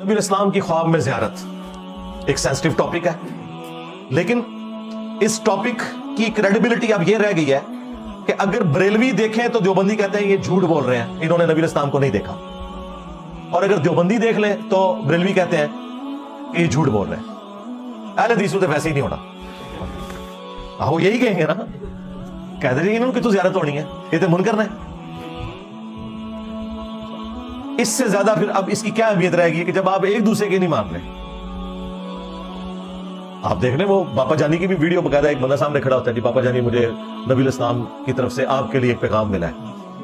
نبی اسلام کی خواب میں زیارت ایک سینسٹیو ٹاپک ہے، لیکن اس ٹاپک کی کریڈیبلٹی اب یہ رہ گئی ہے کہ اگر بریلوی دیکھیں تو دیوبندی کہتے ہیں یہ جھوٹ بول رہے ہیں، انہوں نے نبی اسلام کو نہیں دیکھا، اور اگر دیوبندی دیکھ لیں تو بریلوی کہتے ہیں کہ یہ جھوٹ بول رہے ہیں۔ اہل حدیث تو ویسے ہی نہیں ہونا، وہ یہی کہیں گے نا، کہتے ہیں انہوں کی تو زیارت ہونی ہے، یہ تو منکر ہے۔ اس سے زیادہ پھر اب اس کی کیا اہمیت رہے گی کہ جب آپ ایک دوسرے کے نہیں مان رہے۔ آپ دیکھ لیں وہ باپا جانی کی بھی ویڈیو بقاعدہ ایک بندہ سامنے کھڑا ہوتا ہے کہ باپا جانی مجھے نبی اسلام کی طرف سے آپ کے لیے ایک پیغام ملا ہے،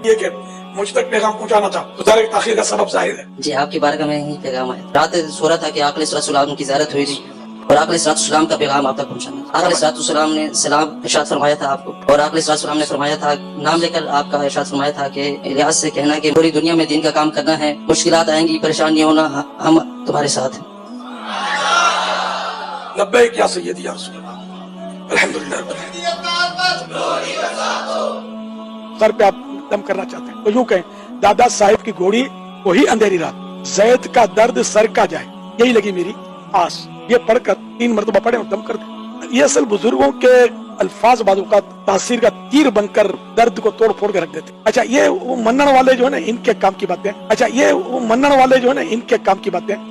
یہ کہ مجھ تک پیغام پہنچانا تھا، گزارے کی تاخیر کا سبب ظاہر ہے۔ جی آپ کی بارگاہ میں ہی پیغام آیا، رات سو رہا تھا کہ آقا علیہ السلام کی زیارت ہوئی تھی اور آقا علیہ السلام کا پیغام آپ تک پہنچانا تھا۔ آقا علیہ السلام نے سلام ارشاد فرمایا تھا آپ کو، اور آقا علیہ السلام نے فرمایا تھا، نام لے کر آپ کا ارشاد فرمایا تھا کہ الیاس سے کہنا کہ پوری دنیا میں دین کا کام کرنا ہے، مشکلات آئیں گی، پریشان نہیں ہونا، ہم تمہارے ساتھ ہیں۔ لبیک یا سیدی یا رسول اللہ، الحمدللہ رب العالمین۔ سر پہ آپ دم کرنا چاہتے ہیں تو یوں کہیں، دادا صاحب کی گھوڑی وہی اندھیری رات، زید کا درد سر کا جائے، یہی لگی میری آس۔ یہ پڑھ کر 3 مرتبہ پڑھیں اور دم کر دیں۔ یہ اصل بزرگوں کے الفاظ بعض اوقات تاثیر کا تیر بن کر درد کو توڑ پھوڑ کے رکھ دیتے۔ اچھا یہ وہ منن والے جو ہے نا ان کے کام کی باتیں،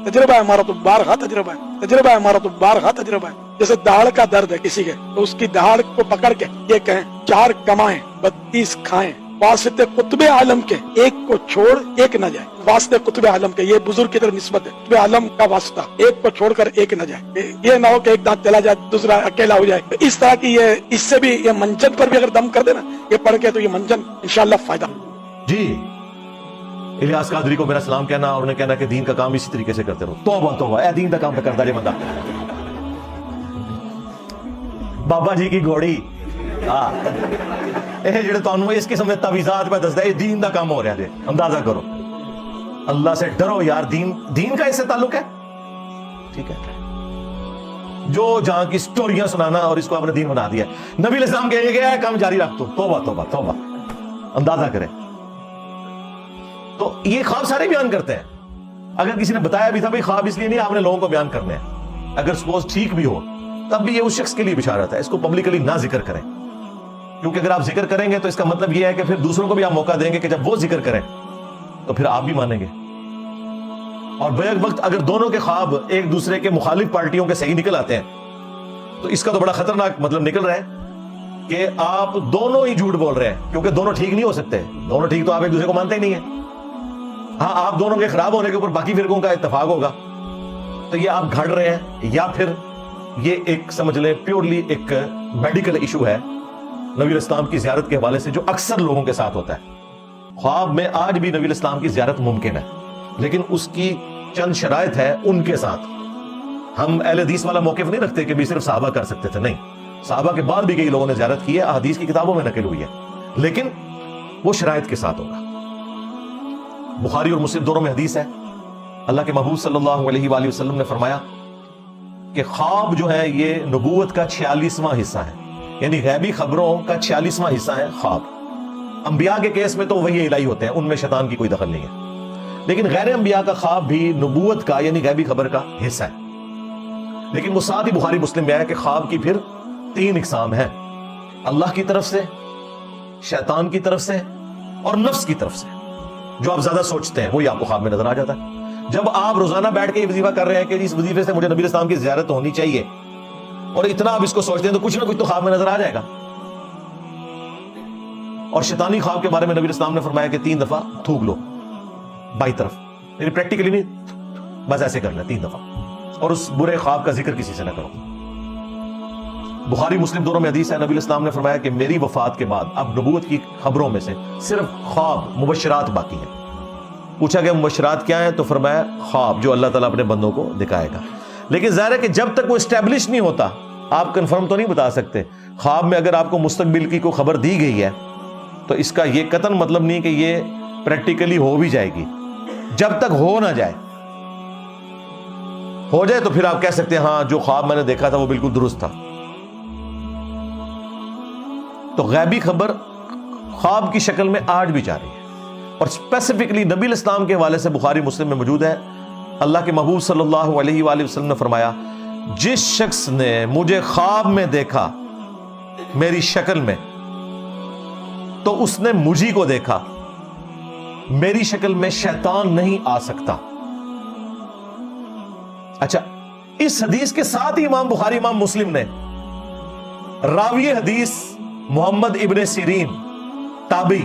تجربہ ہے ہمارا تو بارہا تجربہ ہے، تجربہ ہے ہمارا تو بارہا تجربہ ہے۔ جیسے دہاڑ کا درد ہے کسی کے تو اس کی دہاڑ کو پکڑ کے یہ کہیں 4 کمائیں 32 کھائیں، واسطے قطب عالم کے ایک کو چھوڑ ایک نہ جائے۔ واسطے قطب عالم کے، یہ بزرگ کی طرف نسبت ہے، قطب عالم کا واسطہ، ایک کو چھوڑ کر ایک نہ جائے، یہ نہ ہو کہ ایک دانت چلا جائے دوسرا اکیلا ہو جائے۔ اس طرح کی یہ، اس سے بھی یہ منجن پر بھی اگر دم کر دے نا یہ پڑھ کے تو یہ منجن انشاءاللہ فائدہ۔ جی الیاس قادری کو میرا سلام کہنا اور انہیں کہنا کہ دین کا کام اسی طریقے سے کرتے رہو۔ توبہ توبہ، اے دین کا کام پہ کرتا جے بندہ۔ بابا جی کی گھوڑی جڑے تانوں اس قسم کے تعویذات پہ دسدا ہے دین دا کام ہو رہا ہے، اندازہ کرو۔ اللہ سے ڈرو یار، دین کا اس سے تعلق ہے، ٹھیک ہے؟ جو جہاں کی سٹوریاں سنانا اور اس کو آپ نے دین بنا دیا۔ نبی علیہ السلام کہے گیا ہے کام جاری رکھ، تو توبہ توبہ توبہ، اندازہ کریں۔ تو یہ خواب سارے بیان کرتے ہیں۔ اگر کسی نے بتایا بھی تھا بھائی خواب اس لیے نہیں، آپ نے لوگوں کو بیان کرنے ہیں، اگر سپوز ٹھیک بھی ہو تب بھی یہ اس شخص کے لیے بشارت ہے، اس کو پبلکلی نہ ذکر کریں، کیونکہ اگر آپ ذکر کریں گے تو اس کا مطلب یہ ہے کہ پھر دوسروں کو بھی آپ موقع دیں گے کہ جب وہ ذکر کریں تو پھر آپ بھی مانیں گے۔ اور بیک وقت اگر دونوں کے خواب ایک دوسرے کے مخالف پارٹیوں کے صحیح نکل آتے ہیں تو اس کا تو بڑا خطرناک مطلب نکل رہا ہے کہ آپ دونوں ہی جھوٹ بول رہے ہیں، کیونکہ دونوں ٹھیک نہیں ہو سکتے، دونوں ٹھیک تو آپ ایک دوسرے کو مانتے ہی نہیں ہیں۔ ہاں آپ دونوں کے خراب ہونے کے اوپر باقی فرقوں کا اتفاق ہوگا تو یہ آپ گھڑ رہے ہیں، یا پھر یہ ایک سمجھ لیں پیورلی ایک میڈیکل ایشو ہے نبی الاسلام کی زیارت کے حوالے سے جو اکثر لوگوں کے ساتھ ہوتا ہے۔ خواب میں آج بھی نبی الاسلام کی زیارت ممکن ہے، لیکن اس کی چند شرائط ہے ان کے ساتھ۔ ہم اہل حدیث والا موقف نہیں رکھتے کہ بھی صرف صحابہ کر سکتے تھے، نہیں، صحابہ کے بعد بھی کئی لوگوں نے زیارت کی ہے، احادیث کی کتابوں میں نقل ہوئی ہے، لیکن وہ شرائط کے ساتھ ہوگا۔ بخاری اور مسلم دونوں میں حدیث ہے، اللہ کے محبوب صلی اللہ علیہ وآلہ وسلم نے فرمایا کہ خواب جو ہے یہ نبوت کا 46واں حصہ ہے، یعنی غیبی خبروں کا 46واں حصہ ہے خواب۔ انبیاء کے کیس میں تو وہی الہی ہوتے ہیں، ان میں شیطان کی کوئی دخل نہیں ہے، لیکن غیر انبیاء کا خواب بھی نبوت کا یعنی غیبی خبر کا حصہ ہے۔ لیکن وہ ساتھ ہی بخاری مسلم میں ہے کہ خواب کی پھر 3 اقسام ہیں، اللہ کی طرف سے، شیطان کی طرف سے اور نفس کی طرف سے۔ جو آپ زیادہ سوچتے ہیں وہی آپ کو خواب میں نظر آ جاتا ہے۔ جب آپ روزانہ بیٹھ کے یہ وظیفہ کر رہے ہیں کہ اس وظیفے سے مجھے نبی الاسلام کی زیارت ہونی چاہیے، اور اتنا آپ اس کو سوچتے ہیں تو کچھ نہ کچھ تو خواب میں نظر آ جائے گا۔ اور شیطانی خواب کے بارے میں نبی الاسلام نے فرمایا کہ 3 دفعہ تھوک لو بائیں طرف، یعنی پریکٹیکلی نہیں، بس ایسے کر لیں 3 دفعہ، اور اس برے خواب کا ذکر کسی سے نہ کرو۔ بخاری مسلم دونوں میں حدیث ہے، نبی الاسلام نے فرمایا کہ میری وفات کے بعد اب نبوت کی خبروں میں سے صرف خواب مبشرات باقی ہیں۔ پوچھا کہ مبشرات کیا ہیں تو فرمایا خواب جو اللہ تعالیٰ اپنے بندوں کو دکھائے گا، لیکن ظاہر ہے کہ جب تک وہ اسٹیبلش نہیں ہوتا آپ کنفرم تو نہیں بتا سکتے۔ خواب میں اگر آپ کو مستقبل کی کوئی خبر دی گئی ہے تو اس کا یہ قطعاً مطلب نہیں کہ یہ پریکٹیکلی ہو بھی جائے گی، جب تک ہو نہ جائے۔ ہو جائے تو پھر آپ کہہ سکتے ہیں ہاں جو خواب میں نے دیکھا تھا وہ بالکل درست تھا۔ تو غیبی خبر خواب کی شکل میں آج بھی جاری ہے، اور اسپیسیفکلی نبی الاسلام کے حوالے سے بخاری مسلم میں موجود ہے اللہ کے محبوب صلی اللہ علیہ وآلہ وسلم نے فرمایا جس شخص نے مجھے خواب میں دیکھا میری شکل میں تو اس نے مجھی کو دیکھا، میری شکل میں شیطان نہیں آ سکتا۔ اچھا، اس حدیث کے ساتھ ہی امام بخاری امام مسلم نے راوی حدیث محمد ابن سیرین تابعی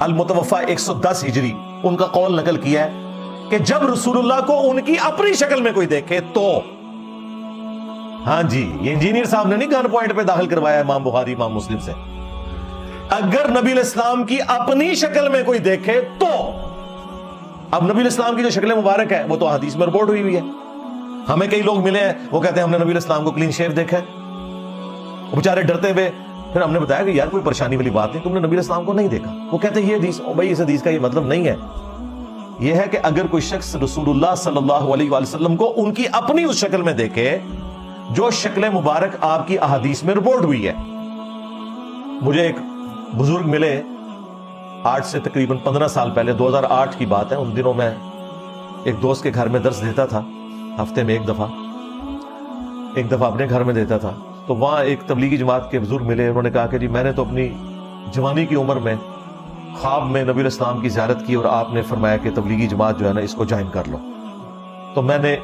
المتوفا 110 ہجری ان کا قول نقل کیا ہے کہ جب رسول اللہ کو ان کی اپنی شکل میں کوئی دیکھے تو، ہاں جی، یہ انجینئر صاحب نے نہیں گن پوائنٹ پہ داخل کروایا امام بخاری امام مسلم سے، اگر نبی علیہ السلام کی اپنی شکل میں کوئی دیکھے تو، اب نبی علیہ السلام کی جو شکل مبارک ہے وہ تو حدیث میں رپورٹ ہوئی ہے، ہمیں کئی لوگ ملے ہیں وہ کہتے ہیں ہم نے نبی علیہ السلام کو کلین شیو دیکھا ہے، وہ بیچارے ڈرتے ہوئے، پھر ہم نے بتایا کہ یار کوئی پریشانی والی بات نہیں، تم نے نبی علیہ السلام کو نہیں دیکھا، وہ کہتے ہیں یہ حدیث، بھائی اس حدیث کا یہ مطلب نہیں ہے، یہ ہے کہ اگر کوئی شخص رسول اللہ صلی اللہ علیہ وآلہ وسلم کو ان کی اپنی اس شکل میں دیکھے جو شکل مبارک آپ کی احادیث میں رپورٹ ہوئی ہے۔ مجھے ایک بزرگ ملے آج سے تقریباً 15 سال پہلے، 2008 کی بات ہے، ان دنوں میں ایک دوست کے گھر میں درس دیتا تھا، ہفتے میں ایک دفعہ اپنے گھر میں دیتا تھا، تو وہاں ایک تبلیغی جماعت کے بزرگ ملے، انہوں نے کہا کہ جی میں نے تو اپنی جوانی کی عمر میں خواب میں نبی علیہ السلام کی زیارت کی اور آپ نے فرمایا کہ تبلیغی جماعت جو ہے نا اس کو جوائن کر لو، تو میں نے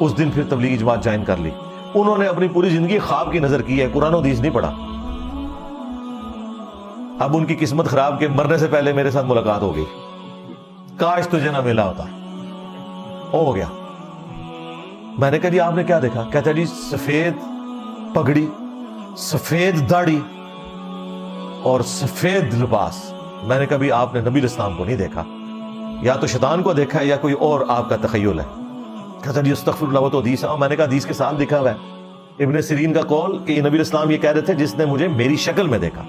اس دن پھر تبلیغی جماعت جوائن کر لی۔ انہوں نے اپنی پوری زندگی خواب کی نظر کی ہے، قرآن و حدیث نہیں پڑھا۔ اب ان کی قسمت خراب کہ مرنے سے پہلے میرے ساتھ ملاقات ہو گئی، کاش تجھے نہ ملا ہوتا، ہو گیا۔ میں نے کہا جی آپ نے کیا دیکھا؟ کہتا جی سفید پگڑی، سفید داڑھی اور سفید لباس۔ میں نے کہا بھی آپ نے نبی علیہ السلام کو نہیں دیکھا، یا تو شیطان کو دیکھا ہے یا کوئی اور آپ کا تخیل ہے۔ کہتا جی استغفر اللہ، وہ تو حدیث ہے۔ میں نے کہا حدیث کے ساتھ لکھا ہوا ہے ابن سیرین کا قول کہ نبی علیہ السلام یہ کہہ رہے تھے جس نے مجھے میری شکل میں دیکھا،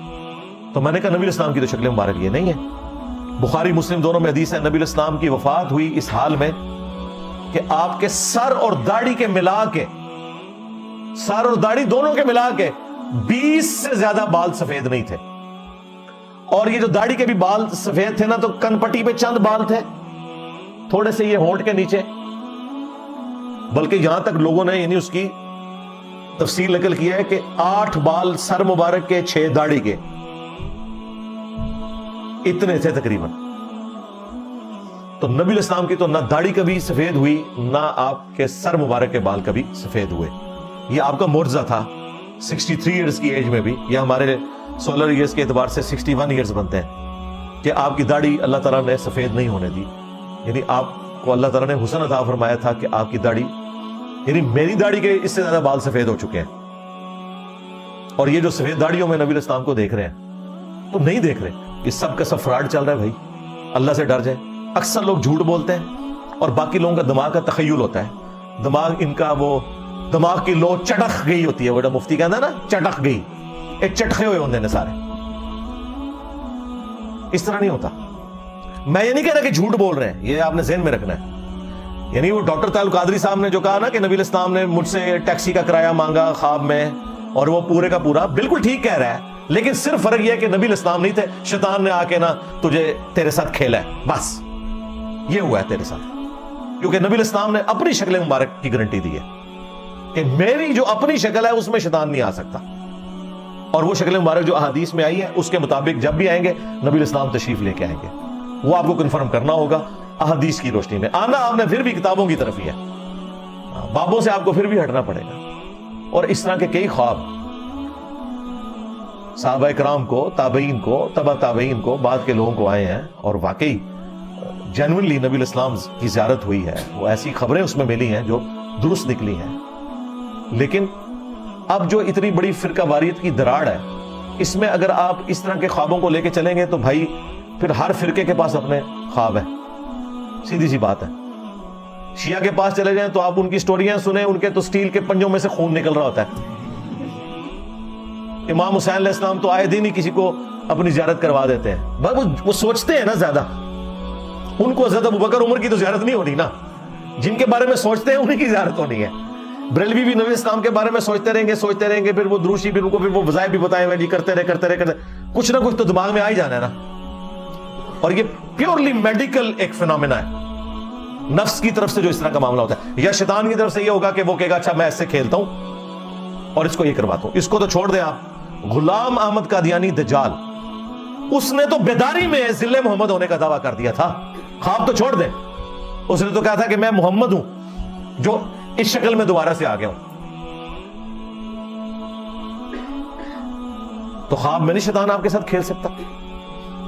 تو میں نے کہا نبی علیہ السلام کی تو شکل مبارک یہ نہیں ہے۔ بخاری مسلم دونوں میں حدیث ہے، نبی علیہ السلام کی وفات ہوئی اس حال میں کہ آپ کے سر اور داڑھی کے ملا کے، سر اور داڑھی دونوں کے ملا کے 20 سے زیادہ بال سفید نہیں تھے، اور یہ جو داڑھی کے بھی بال سفید تھے نا تو کن پٹی پہ چند بال تھے، تھوڑے سے یہ ہونٹ کے نیچے، بلکہ یہاں تک لوگوں نے یعنی اس کی تفصیل نقل کیا ہے کہ 8 بال سر مبارک کے، 6 داڑھی کے، اتنے تھے تقریباً۔ تو نبی علیہ السلام کی تو نہ داڑھی کبھی سفید ہوئی نہ آپ کے سر مبارک کے بال کبھی سفید ہوئے۔ یہ آپ کا معجزہ تھا 63 ایئرز کی ایج میں بھی، یا ہمارے سولر ایئرز کے اعتبار سے 61 ایئرز بنتے ہیں، کہ آپ کی داڑھی اللہ تعالیٰ نے سفید نہیں ہونے دی، یعنی آپ کو اللہ تعالیٰ نے حسن عطا فرمایا تھا کہ آپ کی داڑھی، یعنی میری داڑھی کے اس سے زیادہ بال سفید ہو چکے ہیں، اور یہ جو سفید داڑھیوں میں نبی علیہ السلام کو دیکھ رہے ہیں تو نہیں دیکھ رہے، یہ سب کا سب فراڈ چل رہا ہے۔ بھائی اللہ سے ڈر جائیں۔ اکثر لوگ جھوٹ بولتے ہیں اور باقی لوگوں کا دماغ کا تخیل ہوتا ہے، دماغ ان کا وہ دماغ کی لو چٹک گئی ہوتی ہے، وہ مفتی کہتا ہے نا چٹک گئی، ایک چٹکے ہوئے ہوتے ہیں سارے، اس طرح نہیں ہوتا۔ میں یہ نہیں کہہ رہا کہ جھوٹ بول رہے ہیں، یہ آپ نے ذہن میں رکھنا ہے۔ یعنی وہ ڈاکٹر طاہر القادری صاحب نے جو کہا نا کہ نبی علیہ السلام نے مجھ سے ٹیکسی کا کرایہ مانگا خواب میں، اور وہ پورے کا پورا بالکل ٹھیک کہہ رہا ہے، لیکن صرف فرق یہ ہے کہ نبی علیہ السلام نہیں تھے، شیطان نے آ کے نا تجھے تیرے ساتھ کھیلا ہے، بس یہ ہوا ہے تیرے ساتھ، کیونکہ نبی علیہ السلام نے اپنی شکل مبارک کی گارنٹی دی ہے کہ میری جو اپنی شکل ہے اس میں شیطان نہیں آ سکتا، اور وہ شکل مبارک جو احادیث میں آئی ہے اس کے مطابق جب بھی آئیں گے نبی علیہ السلام تشریف لے کے آئیں گے، وہ آپ کو کنفرم کرنا ہوگا احادیث کی روشنی میں۔ آنا آپ نے پھر بھی کتابوں کی طرف ہی ہے، بابوں سے آپ کو پھر بھی ہٹنا پڑے گا۔ اور اس طرح کے کئی خواب صحابہ کرام کو، تابعین کو، تبع تابعین کو، بعد کے لوگوں کو آئے ہیں، اور واقعی جینوئنلی نبی علیہ السلام کی زیارت ہوئی ہے، وہ ایسی خبریں اس میں ملی ہیں جو درست نکلی ہیں۔ لیکن اب جو اتنی بڑی فرقہ واریت کی دراڑ ہے، اس میں اگر آپ اس طرح کے خوابوں کو لے کے چلیں گے تو بھائی پھر ہر فرقے کے پاس اپنے خواب ہیں، سیدھی سی بات ہے۔ شیعہ کے پاس چلے جائیں تو آپ ان کی سٹوریاں سنیں، ان کے تو سٹیل کے پنجوں میں سے خون نکل رہا ہوتا ہے۔ امام حسین علیہ السلام تو آئے دن ہی کسی کو اپنی زیارت کروا دیتے ہیں، وہ سوچتے ہیں نا زیادہ، ان کو حضرت ابوبکر عمر کی تو زیارت نہیں ہونی نا، جن کے بارے میں سوچتے ہیں انہیں کی زیارت ہونی ہے۔ بریلوی بھی نبی اسلام کے بارے میں سوچتے رہیں گے، پھر وہ دروشی، پھر ان کو پھر وہ وظائف بھی بتائے ہوئے جی، کرتے رہے، کچھ نہ کچھ تو دماغ میں آ ہی جانا ہے نا۔ اور یہ پیورلی میڈیکل ایک فینومینا ہے، نفس کی طرف سے جو اس طرح کا معاملہ ہوتا ہے، یا شیطان کی طرف سے یہ ہوگا کہ وہ کہے گا اچھا میں اس سے کھیلتا ہوں اور اس کو یہ کرواتا ہوں. اس کو تو چھوڑ دیں آپ. غلام احمد قادیانی دجال، اس نے تو بیداری میں ذل محمد ہونے کا دعویٰ کر دیا تھا. خواب تو چھوڑ دیں، اس نے تو کہا تھا کہ میں محمد ہوں جو اس شکل میں دوبارہ سے آ گیا ہوں. تو خواب میں نہیں شیطان آپ کے ساتھ کھیل سکتا،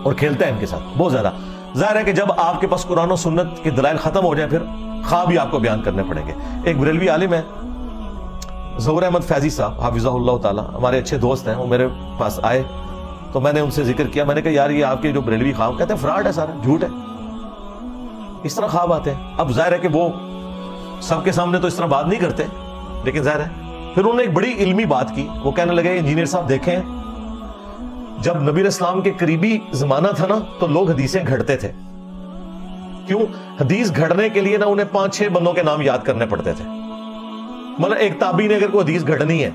اور کھیلتا ہے ان کے ساتھ بہت زیادہ. ظاہر ہے کہ جب آپ کے پاس قرآن و سنت کے دلائل ختم ہو جائیں پھر خواب ہی آپ کو بیان کرنے پڑیں گے. ایک بریلوی عالم ہے ظہور احمد فیضی صاحب حافظہ اللہ تعالی، ہمارے اچھے دوست ہیں. وہ میرے پاس آئے تو میں نے ان سے ذکر کیا، میں نے کہا یار یہ آپ کے جو بریلوی خواب، کہتے ہیں فراڈ ہے، سارا جھوٹ ہے، اس طرح خواب آتے ہیں. اب ظاہر ہے کہ وہ سب کے سامنے تو اس طرح بات نہیں کرتے، لیکن ظاہر ہے پھر انہوں نے ایک بڑی علمی بات کی. وہ کہنے لگے انجینئر صاحب دیکھیں، جب نبی علیہ السلام کے قریبی زمانہ تھا نا تو لوگ حدیثیں گھڑتے تھے. کیوں؟ حدیث گھڑنے کے لیے نا انہیں 5-6 بندوں کے نام یاد کرنے پڑتے تھے. مطلب ایک تابعی نے اگر کوئی حدیث گھڑنی ہے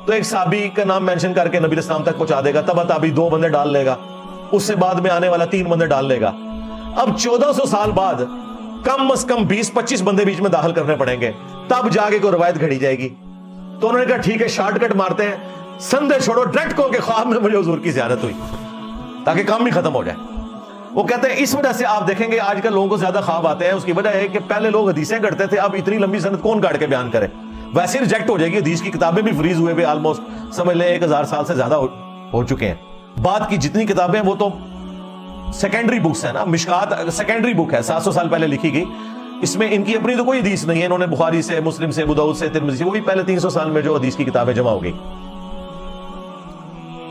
تو ایک صحابی کا نام مینشن کر کے نبی علیہ السلام تک پہنچا دے گا، تبع تابعی 2 بندے ڈال لے گا، اس سے بعد میں آنے والا 3 بندے ڈال لے گا. اب 1400 سال بعد کم از کم 20-25 بندے بیچ میں داخل کرنے پڑیں گے، تب جا کے کوئی روایت گھڑی جائے گی. تو انہوں نے کہا ٹھیک ہے شارٹ کٹ مارتے ہیں، سندے چھوڑو، ڈائریکٹ کہو کہ خواب میں مجھے حضور کی زیارت ہوئی، تاکہ کام بھی ختم ہو جائے. وہ کہتے ہیں اس وجہ سے آپ دیکھیں گے آج کل لوگوں کو زیادہ خواب آتے ہیں. اس کی وجہ ہے کہ پہلے لوگ حدیثیں گھڑتے تھے، اب اتنی لمبی سند کون کاٹ کے بیان کرے، ویسے ریجیکٹ ہو جائے گی. حدیث کی کتابیں بھی فریز ہوئے آلموسٹ سمجھ لیں 1000 سال سے زیادہ ہو چکے ہیں. بعد کی جتنی کتابیں وہ تو سیکنڈری بکس ہیں نا. مشکات سیکنڈری بک ہے، 700 سال پہلے لکھی گئی، اس میں ان کی اپنی تو کوئی حدیث نہیں ہے. انہوں نے بخاری سے، مسلم سے، ابو داؤد سے، ترمذی سے، وہ بھی پہلے 300 سال میں جو حدیث کی کتابیں جمع ہو گئی،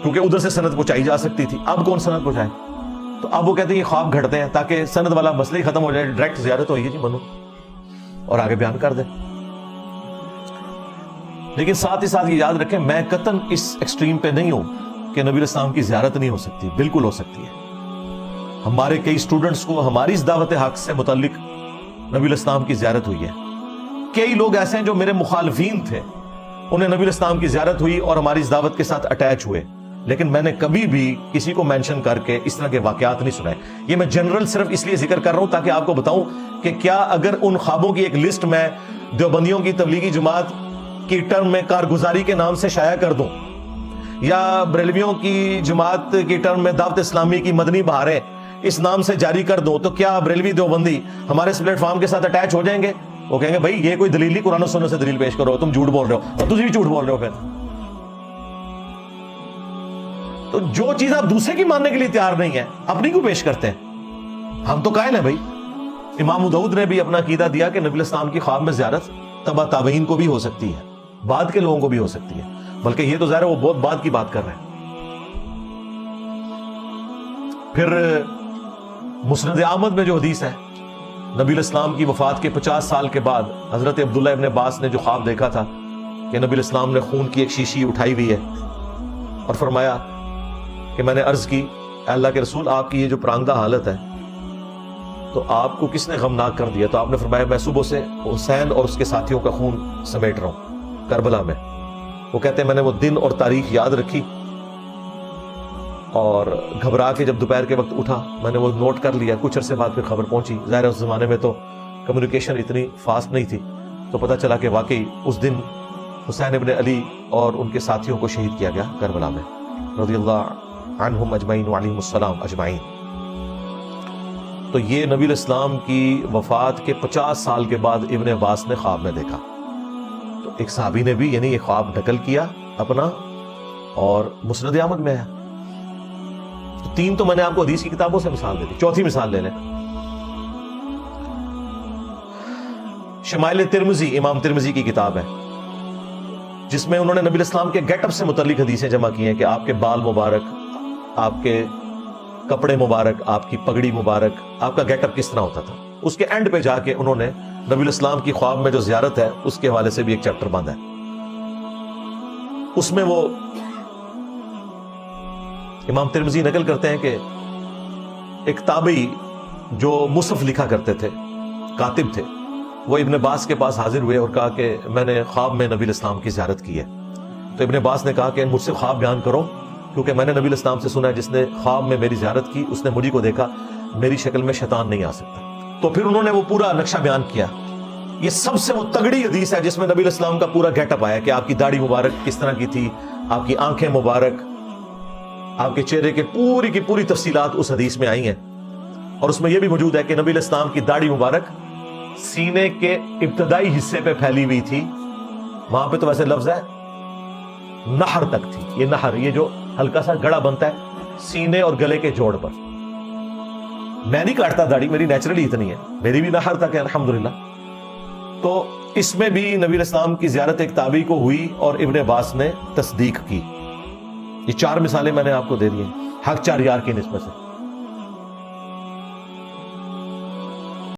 کیونکہ ادھر سے سند پہنچائی جا سکتی تھی. اب کون سند پہنچائے؟ تو اب وہ کہتے ہیں یہ خواب گھڑتے ہیں تاکہ سند والا مسئلہ ہی ختم ہو جائے، ڈائریکٹ زیارت ہوئی ہے جی بنو اور آگے بیان کر دیں. لیکن ساتھ ہی ساتھ یہ یاد رکھیں میں قطعاً اس ایکسٹریم پہ نہیں ہوں کہ نبی علیہ السلام کی زیارت نہیں ہو سکتی، بالکل ہو سکتی ہے. ہمارے کئی اسٹوڈنٹس کو ہماری اس دعوت حق سے متعلق نبی علیہ السلام کی زیارت ہوئی ہے. کئی لوگ ایسے ہیں جو میرے مخالفین تھے، انہیں نبی علیہ السلام کی زیارت ہوئی اور ہماری اس دعوت کے ساتھ اٹیچ ہوئے، لیکن میں نے کبھی بھی کسی کو مینشن کر کے اس طرح کے واقعات نہیں سنائے. یہ میں جنرل صرف اس لیے ذکر کر رہا ہوں تاکہ آپ کو بتاؤں کہ کیا اگر ان خوابوں کی ایک لسٹ میں دیوبندیوں کی تبلیغی جماعت کی ٹرم میں کارگزاری کے نام سے شائع کر دوں، یا بریلویوں کی جماعت کی ٹرم میں دعوت اسلامی کی مدنی بہاریں اس نام سے جاری کر دوں، تو کیا بریلوی دیوبندی ہمارے اس پلیٹ فارم کے ساتھ اٹیچ ہو جائیں گے؟ وہ کہیں گے بھائی یہ کوئی دلیل نہیں، قرآن و سنت سے دلیل پیش کرو، تم جھوٹ بول رہے ہو، اور تجھے بھی جھوٹ بول رہے ہو. پھر تو جو چیز آپ دوسرے کی ماننے کے لیے تیار نہیں ہے اپنی کو پیش کرتے ہیں. ہم تو قائل ہیں بھائی. امام ابو داؤد نے بھی اپنا عقیدہ دیا کہ نبی علیہ السلام کی خواب میں زیارت تبع تابعین کو بھی ہو سکتی ہے، بعد کے لوگوں کو بھی ہو سکتی ہے، بلکہ یہ تو ظاہر ہے وہ بہت بعد کی بات کر رہے ہیں. پھر مسند احمد میں جو حدیث ہے، نبی علیہ السلام کی وفات کے 50 سال کے بعد حضرت عبداللہ ابن عباس نے جو خواب دیکھا تھا کہ نبی علیہ السلام نے خون کی ایک شیشی اٹھائی ہوئی ہے اور فرمایا کہ میں نے عرض کی اے اللہ کے رسول آپ کی یہ جو پرانگدہ حالت ہے تو آپ کو کس نے غمناک کر دیا؟ تو آپ نے فرمایا میں صبح سے حسین اور اس کے ساتھیوں کا خون سمیٹ رہا ہوں کربلا میں. وہ کہتے ہیں میں نے وہ دن اور تاریخ یاد رکھی اور گھبرا کے جب دوپہر کے وقت اٹھا میں نے وہ نوٹ کر لیا. کچھ عرصے بعد پھر خبر پہنچی، ظاہر ہے اس زمانے میں تو کمیونیکیشن اتنی فاسٹ نہیں تھی، تو پتہ چلا کہ واقعی اس دن حسین ابن علی اور ان کے ساتھیوں کو شہید کیا گیا کربلا میں، رضی اللہ عنہم اجمعین وعلیہم السلام اجمعین. تو یہ نبی علیہ السلام کی وفات کے 50 سال کے بعد ابن عباس نے خواب میں دیکھا. تو ایک صحابی نے بھی یعنی یہ خواب نقل کیا اپنا اور مسند احمد میں ہے. تو 3 تو میں نے آپ کو حدیث کی کتابوں سے مثال دے دی. چوتھی مثال لے لیں، شمائل ترمذی، امام ترمذی کی کتاب ہے جس میں انہوں نے نبی علیہ السلام کے گیٹ اپ سے متعلق حدیثیں جمع کی ہیں کہ آپ کے بال مبارک، آپ کے کپڑے مبارک، آپ کی پگڑی مبارک، آپ کا گیٹ اپ کس طرح ہوتا تھا. اس کے اینڈ پہ جا کے انہوں نے نبی علیہ السلام کی خواب میں جو زیارت ہے اس کے حوالے سے بھی ایک چیپٹر باندھا ہے. اس میں وہ امام ترمذی نقل کرتے ہیں کہ ایک تابعی جو مصحف لکھا کرتے تھے، کاتب تھے، وہ ابن عباس کے پاس حاضر ہوئے اور کہا کہ میں نے خواب میں نبی علیہ السلام کی زیارت کی ہے. تو ابن عباس نے کہا کہ مجھ سے خواب بیان کرو، کیونکہ میں نے نبی علیہ السلام سے سنا ہے جس نے خواب میں میری زیارت کی اس نے مجھے کو دیکھا، میری شکل میں شیطان نہیں آ سکتا. تو پھر انہوں نے وہ پورا نقشہ بیان کیا. یہ سب سے وہ تگڑی حدیث ہے جس میں نبی علیہ السلام کا پورا گیٹ اپ آیا کہ آپ کی داڑھی مبارک کس طرح کی تھی, آپ کی آنکھیں مبارک, آپ کے چہرے کے پوری کی پوری تفصیلات اس حدیث میں آئی ہیں. اور اس میں یہ بھی موجود ہے کہ نبی علیہ السلام کی داڑھی مبارک سینے کے ابتدائی حصے پہ پھیلی ہوئی تھی. وہاں پہ تو ویسے لفظ ہے نہر تک تھی. یہ نہر, یہ جو ہلکا سا گڑا بنتا ہے سینے اور گلے کے جوڑ پر. میں نہیں کاٹتا داڑھی, میری نیچرلی اتنی ہے, میری بھی نہر تک ہے الحمدللہ. تو اس میں بھی نبی علیہ السلام کی زیارت ایک تابعی کو ہوئی اور ابن عباس نے تصدیق کی. یہ 4 مثالیں میں نے آپ کو دے دی ہیں حق 4 یار کی نسبت سے.